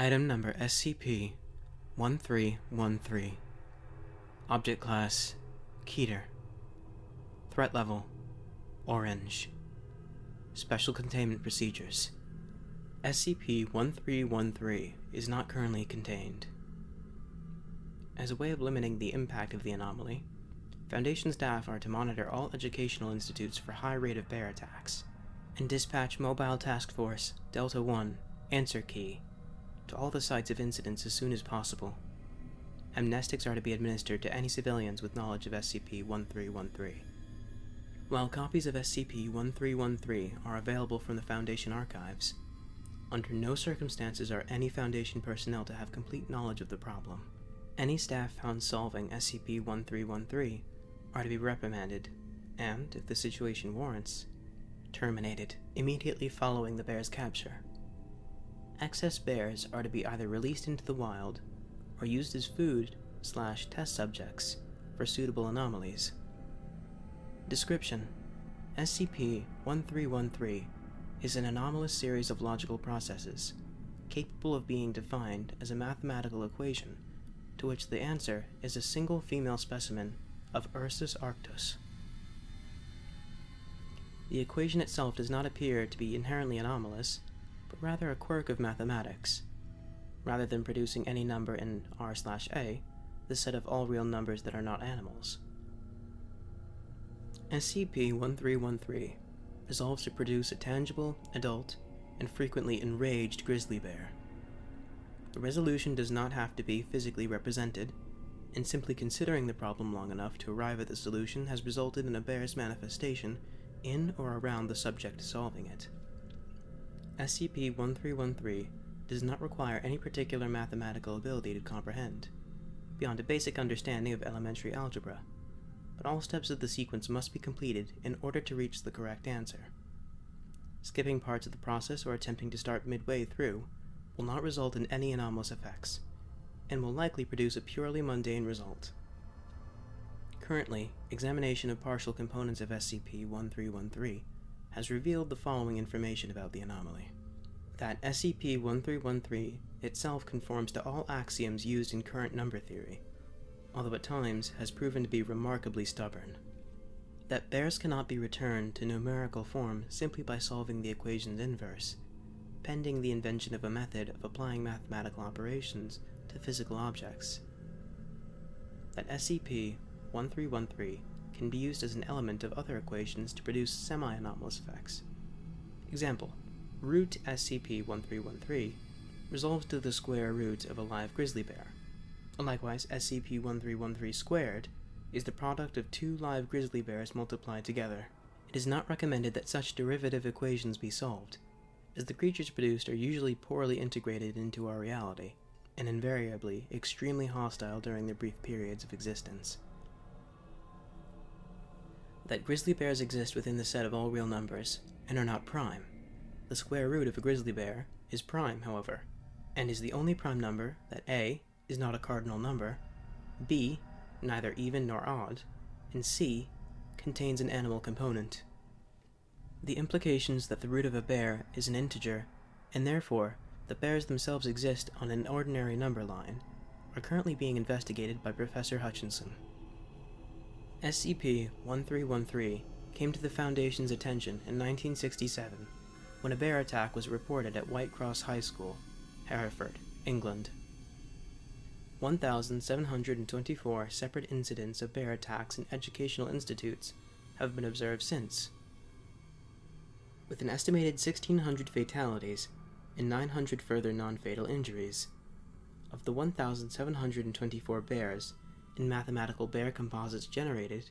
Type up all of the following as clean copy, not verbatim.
Item number SCP-1313. Object Class Keter. Threat Level Orange. Special Containment Procedures. SCP-1313 is not currently contained. As a way of limiting the impact of the anomaly, Foundation staff are to monitor all educational institutes for high rate of bear attacks, and dispatch Mobile Task Force Delta-1 Answer Key to all the sites of incidents as soon as possible. Amnestics are to be administered to any civilians with knowledge of SCP-1313. While copies of SCP-1313 are available from the Foundation archives, under no circumstances are any Foundation personnel to have complete knowledge of the problem. Any staff found solving SCP-1313 are to be reprimanded, and, if the situation warrants, terminated immediately following the bear's capture. Excess bears are to be either released into the wild or used as food/test subjects for suitable anomalies. Description: SCP-1313 is an anomalous series of logical processes, capable of being defined as a mathematical equation to which the answer is a single female specimen of Ursus arctos. The equation itself does not appear to be inherently anomalous, but rather a quirk of mathematics. Rather than producing any number in R/A, the set of all real numbers that are not animals. SCP-1313 resolves to produce a tangible, adult, and frequently enraged grizzly bear. The resolution does not have to be physically represented, and simply considering the problem long enough to arrive at the solution has resulted in a bear's manifestation in or around the subject solving it. SCP-1313 does not require any particular mathematical ability to comprehend, beyond a basic understanding of elementary algebra, but all steps of the sequence must be completed in order to reach the correct answer. Skipping parts of the process or attempting to start midway through will not result in any anomalous effects, and will likely produce a purely mundane result. Currently, examination of partial components of SCP-1313 has revealed the following information about the anomaly. That SCP-1313 itself conforms to all axioms used in current number theory, although at times has proven to be remarkably stubborn. That bears cannot be returned to numerical form simply by solving the equation's inverse, pending the invention of a method of applying mathematical operations to physical objects. That SCP-1313 can be used as an element of other equations to produce semi-anomalous effects. Example: root SCP-1313 resolves to the square root of a live grizzly bear. Likewise, SCP-1313 squared is the product of two live grizzly bears multiplied together. It is not recommended that such derivative equations be solved, as the creatures produced are usually poorly integrated into our reality, and invariably extremely hostile during their brief periods of existence. That grizzly bears exist within the set of all real numbers, and are not prime. The square root of a grizzly bear is prime, however, and is the only prime number that A is not a cardinal number, B neither even nor odd, and C contains an animal component. The implications that the root of a bear is an integer, and therefore the bears themselves exist on an ordinary number line, are currently being investigated by Professor Hutchinson. SCP-1313 came to the Foundation's attention in 1967 when a bear attack was reported at White Cross High School, Hereford, England. 1,724 separate incidents of bear attacks in educational institutes have been observed since, with an estimated 1,600 fatalities and 900 further non-fatal injuries. Of the 1,724 bears in mathematical bear composites generated,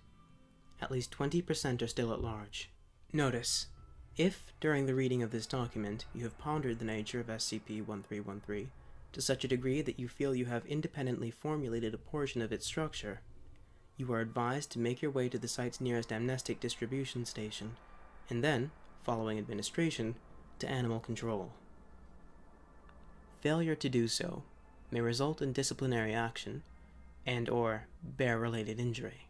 at least 20% are still at large. Notice: if, during the reading of this document, you have pondered the nature of SCP-1313 to such a degree that you feel you have independently formulated a portion of its structure, you are advised to make your way to the site's nearest amnestic distribution station, and then, following administration, to animal control. Failure to do so may result in disciplinary action and/or bear-related injury.